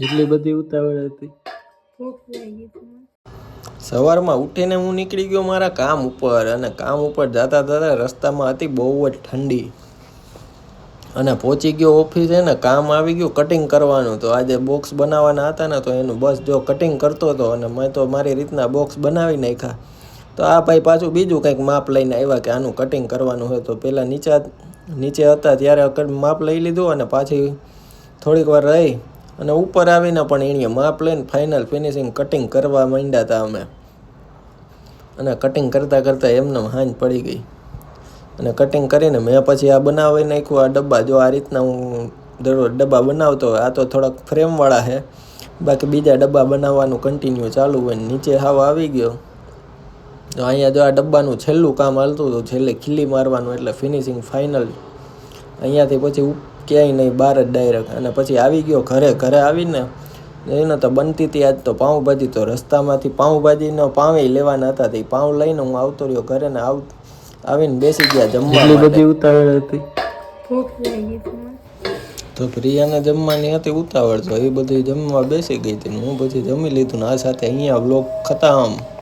એટલી બધી ઉતાવળ હતી. સવારમાં ઉઠીને હું નીકળી ગયો મારા કામ ઉપર, અને કામ ઉપર જતા જતા રસ્તામાં હતી બહુ જ ઠંડી, અને પહોંચી ગયો ઓફિસે ને કામ આવી ગયું કટિંગ કરવાનું. તો આજે બોક્સ બનાવવાના હતા ને, તો એનું બસ જો કટિંગ કરતો હતો, અને મેં તો મારી રીતના બોક્સ બનાવી નાખ્યા. તો આ ભાઈ પાછું બીજું કંઈક માપ લઈને આવ્યા કે આનું કટિંગ કરવાનું હોય. તો પહેલાં નીચે હતા ત્યારે માપ લઈ લીધું, અને પાછી થોડીક વાર રહી અને ઉપર આવીને પણ એણીએ માપ લઈને ફાઇનલ ફિનિશિંગ કટિંગ કરવા માંડ્યા હતા અમે. અને કટિંગ કરતાં કરતાં એમને હાંજ પડી ગઈ, અને કટિંગ કરીને મેં પછી આ બનાવી નાખ્યું. આ ડબ્બા જો આ રીતના હું દરરોજ ડબ્બા બનાવતો હોય. આ તો થોડાક ફ્રેમવાળા છે, બાકી બીજા ડબ્બા બનાવવાનું કન્ટિન્યુ ચાલુ હોય. નીચે હાવ આવી ગયો. તો અહીંયા જો આ ડબ્બાનું છેલ્લું કામ હાલતું હતું, છેલ્લે ખીલી મારવાનું, એટલે ફિનિશિંગ ફાઇનલ. અહીંયાથી પછી ક્યાંય નહીં, બહાર જ ડાયરેક્ટ. અને પછી આવી ગયો ઘરે આવીને એને તો બનતી હતી આજ તો પાઉંભાજી. તો રસ્તામાંથી પાઉંભાજીનો પાવે લેવાના હતા. તે પાઉં લઈને હું આવતો રહ્યો ઘરે, ને આવીને બેસી ગયા જમવા. એટલી બધી ઉતાવળ હતી. તો પ્રિયાને જમવાની હતી ઉતાવળ, તો એ બધી જમવા બેસી ગઈ હતી. હું પછી જમી લીધું ને આ સાથે અહીંયા વ્લોગ ખતમ.